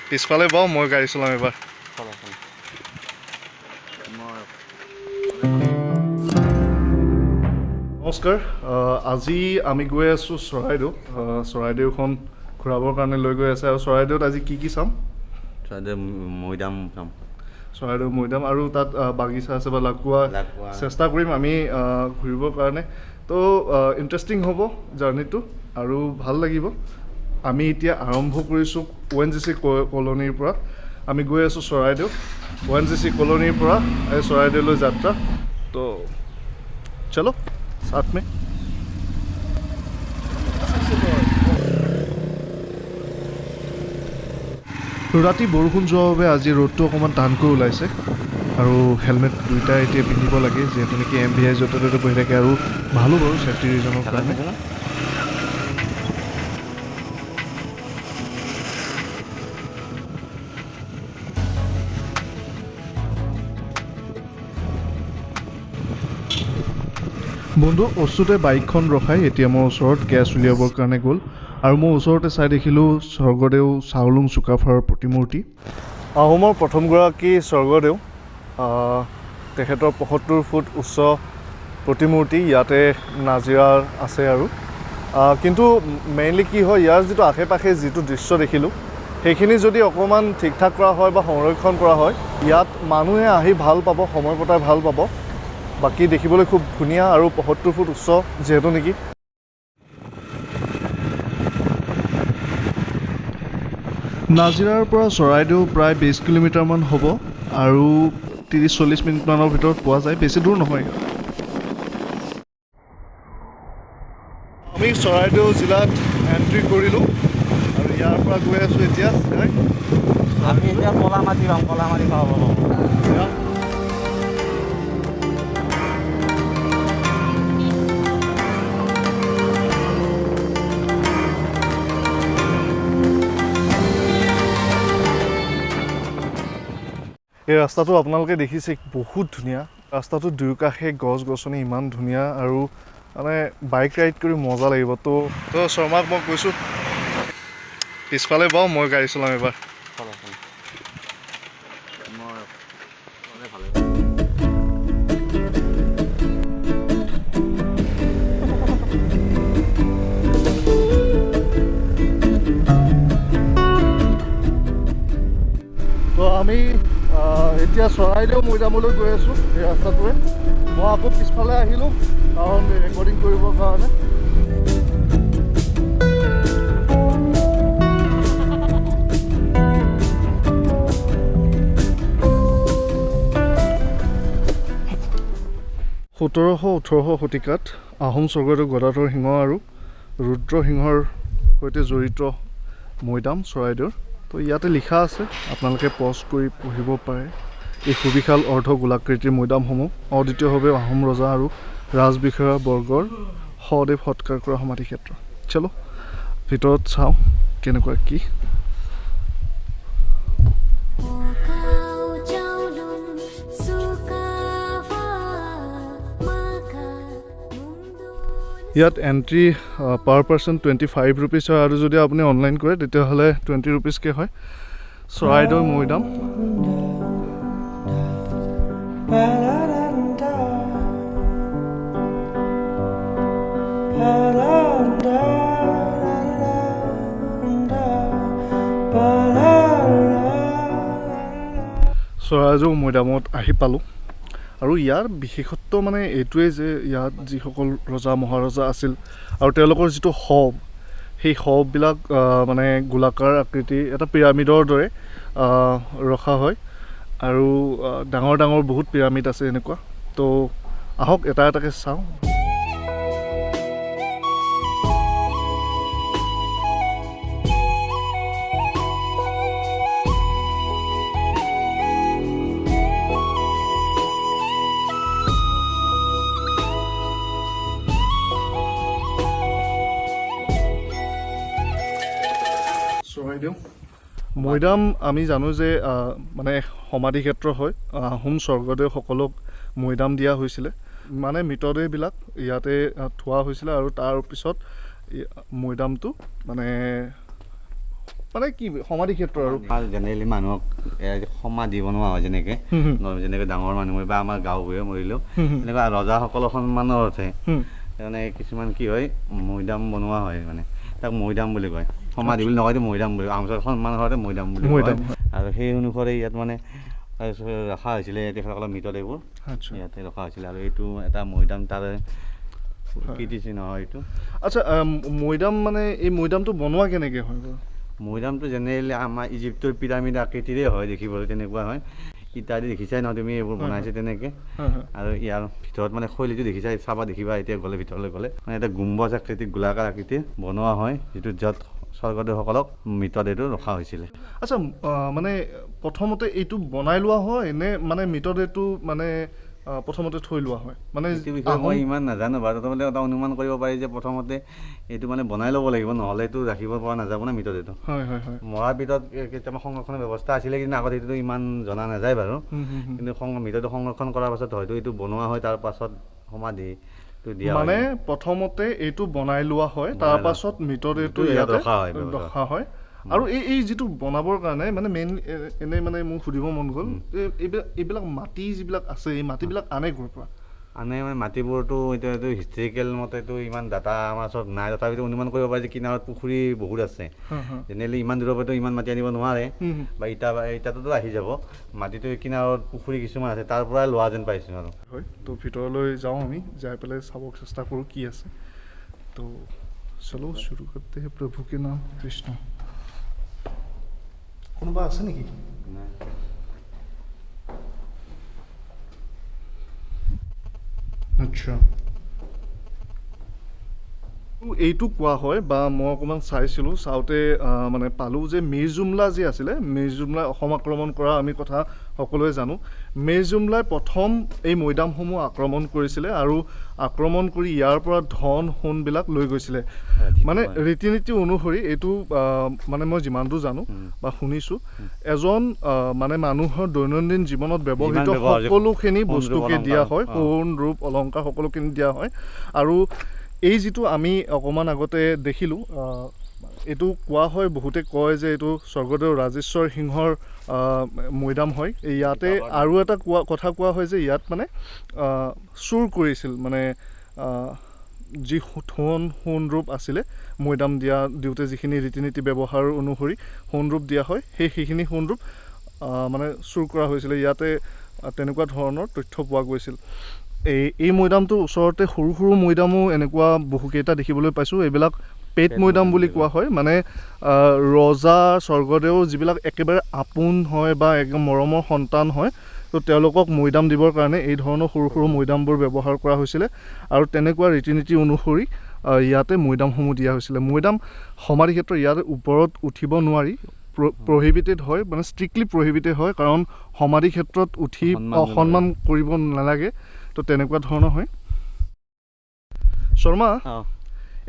পিছফালে বাও মই গাড়ী চলাম এবাৰ নমস্কাৰ আজি আমি গৈ আছো চৰাইদেউ চৰাইদেউখন ঘূৰাবৰ কাৰণে লৈ গৈ আছে আৰু চৰাইদেউত আজি কি চাম চৰাইদেউ মৈদাম আৰু তাত বাগিচা আছে বা লাকুৱা চেষ্টা কৰিম আমি ঘূৰিবৰ কাৰণে তো ইণ্টাৰেষ্টিং হ'ব জাৰ্ণিটো আৰু ভাল লাগিব আমি এতিয়া আৰম্ভ কৰিছোঁ ONGC কলনীৰ পৰা আমি গৈ আছোঁ চৰাইদেউ ONGC কলনীৰ পৰা এই চৰাইদেউলৈ যাত্ৰা তো চলো साथ में ৰাতি বৰষুণ যোৱাৰ বাবে আজি ৰ'দটো অকণমান টানকৈ ওলাইছে আৰু হেলমেট দুইটা এতিয়া পিন্ধিব লাগে যিহেতু নেকি MVI য'তে ত'তে বহি থাকে আৰু ভালো বাৰু ছেফটি ৰিজনৰ কাৰণে বন্ধু ওচৰতে বাইকখন ৰখাই এতিয়া মোৰ ওচৰত গেছ উলিয়াবৰ কাৰণে গ'ল আৰু মই ওচৰতে চাই দেখিলোঁ স্বৰ্গদেউ চাওলুং চুকাফাৰ প্ৰতিমূৰ্তি আহোমৰ প্ৰথমগৰাকী স্বৰ্গদেউ তেখেতৰ ৭৫ ফুট উচ্চ প্ৰতিমূৰ্তি ইয়াতে নাজিৰাৰ আছে আৰু কিন্তু মেইনলি কি হয় ইয়াৰ যিটো আশে পাশে যিটো দৃশ্য দেখিলোঁ সেইখিনি যদি অকণমান ঠিক ঠাক কৰা হয় বা সংৰক্ষণ কৰা হয় ইয়াত মানুহে আহি ভাল পাব সময় কটাই ভাল পাব বাকী দেখিবলৈ খুব ধুনীয়া আৰু ৭৫ ফুট উচ্চ যিহেতু নেকি নাজিৰাৰ পৰা চৰাইদেউ প্ৰায় ২০ কিলোমিটাৰমান হ'ব আৰু ৩০-৪০ মিনিটমানৰ ভিতৰত পোৱা যায় বেছি দূৰ নহয় আমি চৰাইদেউ জিলাত এণ্ট্ৰি কৰিলোঁ আৰু ইয়াৰ পৰা গৈ আছোঁ এতিয়া আমি এতিয়া কলামাটি পাম কলামাটি পাব এই ৰাস্তাটো আপোনালোকে দেখিছে বহুত ধুনীয়া ৰাস্তাটো দুয়োকাষে গছ গছনি ইমান ধুনীয়া আৰু মানে বাইক ৰাইড কৰি মজা লাগিব তো শৰ্মাক মই কৈছোঁ পিছফালে বাও মই গাড়ী চলাম এবাৰ তো আমি এতিয়া চৰাইদেউ মৈদামলৈ গৈ আছোঁ এই ৰাস্তাটোৱে মই আকৌ পিছফালে আহিলোঁ কাৰণ ৰেকৰ্ডিং কৰিবৰ কাৰণে (১৭00-১৮00) শতিকাত আহোম স্বৰ্গদেউ গদাধৰ সিংহ আৰু ৰুদ্ৰসিংহৰ সৈতে জড়িত মৈদাম চৰাইদেউৰ তো ইয়াতে লিখা আছে আপোনালোকে পজ কৰি পঢ়িব পাৰে এই সুবিশাল অৰ্ধ গোলাকৃতিৰ মৈদামসমূহ অদ্বিতীয়ভাৱে আহোম ৰজা আৰু ৰাজবিষয়া বৰ্গৰ সদেৱ সৎকাৰ কৰা সমাধি ক্ষেত্ৰ চলো ভিতৰত চাওঁ কেনেকুৱা কি ইয়াত এণ্ট্ৰি পাৰ পাৰ্চন 25 ৰুপিজ হয় আৰু যদি আপুনি অনলাইন কৰে তেতিয়াহ'লে 20 ৰুপিজকৈ হয় চৰাইদেউ মৈদাম চৰাইদেউ মৈদামত আহি পালোঁ আৰু ইয়াৰ বিশেষত্ব মানে এইটোৱে যে ইয়াত যিসকল ৰজা মহাৰজা আছিল আৰু তেওঁলোকৰ যিটো শৱ সেই শৱবিলাক মানে গোলাকাৰ আকৃতি এটা পিৰামিডৰ দৰে ৰখা হয় আৰু ডাঙৰ ডাঙৰ বহুত পিৰামিড আছে এনেকুৱা তো আহক এটা এটাকৈ চাওঁ চৰাইদেউ মৈদাম আমি জানো যে মানে সমাধি ক্ষেত্ৰ হয় আহোম স্বৰ্গদেউ সকলক মৈদাম দিয়া হৈছিলে মানে মৃতদেহবিলাক ইয়াতে থোৱা হৈছিলে আৰু তাৰ পিছত মৈদামটো মানে মানে কি সমাধি ক্ষেত্ৰ আৰু জেনেৰেলি মানুহক সমাধি বনোৱা হয় যেনেকে ডাঙৰ মানুহ বা আমাৰ গাঁওবোৰে মৰিলেও এনেকুৱা ৰজাসকলৰ সন্মানৰ অৰ্থে মানে কিছুমান কি হয় মৈদাম বনোৱা হয় মানে তাক মৈদাম বুলি কয় সমাধি বুলি নকয় মৈদাম বুলি আমাৰ সন্মানৰ অৰ্থে মৈদাম বুলি কয় আৰু সেই অনুসৰি ইয়াত মানে ৰখা হৈছিলে তেখেতসকলৰ মৃতদেহবোৰ ইয়াতে ৰখা হৈছিলে আৰু এইটো এটা মৈদাম তাৰে কীৰ্তিচিহ্ন হয় এইটো আচ্ছা মৈদাম মানে এই মৈদামটো বনোৱা কেনেকৈ হয় বাৰু মৈদামটো জেনেৰেলি আমাৰ ইজিপ্তৰ পিৰামিড আকৃতিৰে হয় দেখিবলৈ তেনেকুৱা হয় ইটা দি দেখিছাই নহয় তুমি এইবোৰ বনাইছে তেনেকৈ আৰু ইয়াৰ ভিতৰত মানে শৈলীটো দেখিছাই চাবা দেখিবা এতিয়া গ'লে ভিতৰলৈ গ'লে মানে এটা গুম্বজ আকৃতিৰ গোলাকাৰ আকৃতিৰ বনোৱা হয় যিটো য'ত স্বৰ্গদেউসকলক মৃতদেহটো ৰখা হৈছিলে আচ্ছা মানে প্ৰথমতে এইটো বনাই লোৱা হয় নে মানে মৃতদেহটো মানে প্ৰথমতে থৈ লোৱা হয় মানে এইটো বিষয়ে মই ইমান নাজানো বাৰু তাৰমানে এটা অনুমান কৰিব পাৰি যে প্ৰথমতে এইটো মানে বনাই ল'ব লাগিব নহ'লে এইটো ৰাখিব পৰা নাযাব না মৃতদেহটো মৰাৰ ভিতৰত কেতিয়াবা সংৰক্ষণৰ ব্যৱস্থা আছিলে কিন্তু আগত এইটো ইমান জনা নাযায় বাৰু কিন্তু মৃতদেহ সংৰক্ষণ কৰাৰ পাছত হয়তো এইটো বনোৱা হয় তাৰ পাছত সমাধিটো দিয়া মানে প্ৰথমতে এইটো বনাই লোৱা হয় তাৰ পাছত মৃতদেহটো ইয়াত ৰখা হয় আৰু এই যিটো বনাবৰ কাৰণে মানে মেইন এনে মানে মোক সুধিব মন গ'ল এইবিলাক মাটি যিবিলাক আছে এই মাটিবিলাক আনে ক'ৰ পৰা আনে মানে মাটিবোৰতো এতিয়াতো হিষ্ট্ৰিকেল মতেতো ইমান ডাটা আমাৰ ওচৰত নাই তথাপিতো অনুমান কৰিব পাৰি যে কিনাৰত পুখুৰী বহুত আছে জেনেৰেলি ইমান দূৰৰ পৰাতো ইমান মাটি আনিব নোৱাৰে বা ইটাটোতো আহি যাব মাটিটো কিনাৰত পুখুৰী কিছুমান আছে তাৰ পৰাই লোৱা যেন পাইছোঁ আৰু হয় তো ভিতৰলৈ যাওঁ আমি যাই পেলাই চাব চেষ্টা কৰোঁ কি আছে তো চলো শুৰু কৰতে হে প্ৰভু কে নাম কৃষ্ণ কোনোবা আছে নেকি আচ্ছা এইটো কোৱা হয় বা মই অকণমান চাইছিলোঁ চাওঁতে মানে পালোঁ যে মিৰ জুমলা যি আছিলে মিৰ জুমলাই অসম আক্ৰমণ কৰা আমি কথা সকলোৱে জানো মিৰ জুমলাই প্ৰথম এই মৈদামসমূহ আক্ৰমণ কৰিছিলে আৰু আক্ৰমণ কৰি ইয়াৰ পৰা ধন সোণবিলাক লৈ গৈছিলে মানে ৰীতি নীতি অনুসৰি এইটো মানে মই যিমানটো জানো বা শুনিছোঁ এজন মানে মানুহৰ দৈনন্দিন জীৱনত ব্যৱহৃত সকলোখিনি বস্তুকে দিয়া হয় সোণ ৰূপ অলংকাৰ সকলোখিনি দিয়া হয় আৰু এই যিটো আমি অকণমান আগতে দেখিলোঁ এইটো কোৱা হয় বহুতে কয় যে এইটো স্বৰ্গদেউ ৰাজেশ্বৰ সিংহৰ মৈদাম হয় ইয়াতে আৰু এটা কথা কোৱা হয় যে ইয়াত মানে চুৰ কৰিছিল মানে যি সোণ ৰূপ আছিলে মৈদাম দিওঁতে যিখিনি ৰীতি নীতি ব্যৱহাৰ অনুসৰি সোণ ৰূপ দিয়া হয় সেইখিনি সোণ ৰূপ মানে চুৰ কৰা হৈছিলে ইয়াতে তেনেকুৱা ধৰণৰ তথ্য পোৱা গৈছিল এই মৈদামটোৰ ওচৰতে সৰু সৰু মৈদামো এনেকুৱা বহুকেইটা দেখিবলৈ পাইছোঁ এইবিলাক পেট মৈদাম বুলি কোৱা হয় মানে ৰজা স্বৰ্গদেউ যিবিলাক একেবাৰে আপোন হয় বা একদম মৰমৰ সন্তান হয় তো তেওঁলোকক মৈদাম দিবৰ কাৰণে এই ধৰণৰ সৰু সৰু মৈদামবোৰ ব্যৱহাৰ কৰা হৈছিলে আৰু তেনেকুৱা ৰীতি নীতি অনুসৰি ইয়াতে মৈদামসমূহ দিয়া হৈছিলে মৈদাম সমাধি ক্ষেত্ৰ ইয়াৰ ওপৰত উঠিব নোৱাৰি প্ৰহিবিটেড হয় মানে ষ্ট্ৰিক্টলি প্ৰহিবিটেড হয় কাৰণ সমাধি ক্ষেত্ৰত উঠি অসন্মান কৰিব নালাগে তো তেনেকুৱা ধৰণৰ হয় শৰ্মা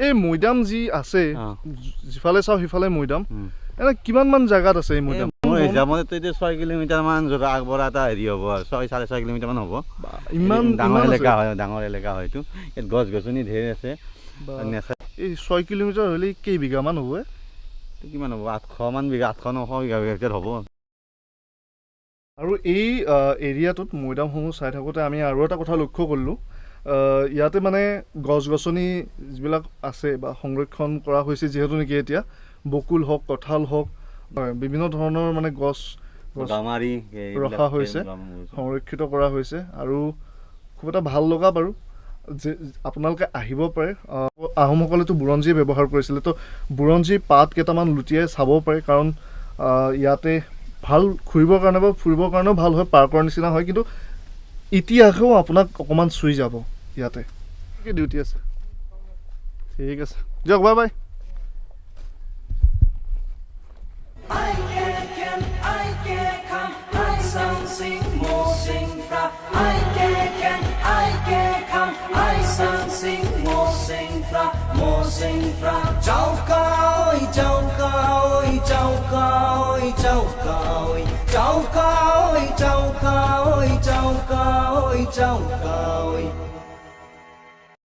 এই মৈদাম যি আছে যিফালে চাওঁ সিফালে মৈদাম এনে কিমানমান জেগাত আছে এই মৈদাম মোৰ হিচাপত এতিয়া 6 কিলোমিটাৰমান আগবঢ়া এটা হেৰি হ'ব 6-6.5 কিলোমিটাৰমান হ'ব ইমান ডাঙৰ এলেকা হয়তো ইয়াত গছ গছনি ঢেৰ আছে এই 6 কিলোমিটাৰ হ'লে কেইবিঘামান হ'ব কিমান হ'ব 800মান বিঘা 800-900 বিঘা হ'ব আৰু এই এৰিয়াটোত মৈদামসমূহ চাই থাকোঁতে আমি আৰু এটা কথা লক্ষ্য কৰিলোঁ ইয়াতে মানে গছ গছনি যিবিলাক আছে বা সংৰক্ষণ কৰা হৈছে যিহেতু নেকি এতিয়া বকুল হওক কঁঠাল হওক বিভিন্ন ধৰণৰ মানে গছ ৰখা হৈছে সংৰক্ষিত কৰা হৈছে আৰু খুব এটা ভাল লগা বাৰু যে আপোনালোকে আহিব পাৰে আহোমসকলেতো বুৰঞ্জী ব্যৱহাৰ কৰিছিলে তো বুৰঞ্জী পাত কেইটামান লুটিয়াই চাব পাৰে কাৰণ ইয়াতে ভাল ঘূৰিবৰ কাৰণে বা ফুৰিবৰ কাৰণেও ভাল হয় পাৰ্কৰ নিচিনা হয় কিন্তু ইতিহাসেও আপোনাক অকণমান চুই যাব ইয়াতে কি ডিউটি আছে ঠিক আছে দিয়ক বাই বাই Chào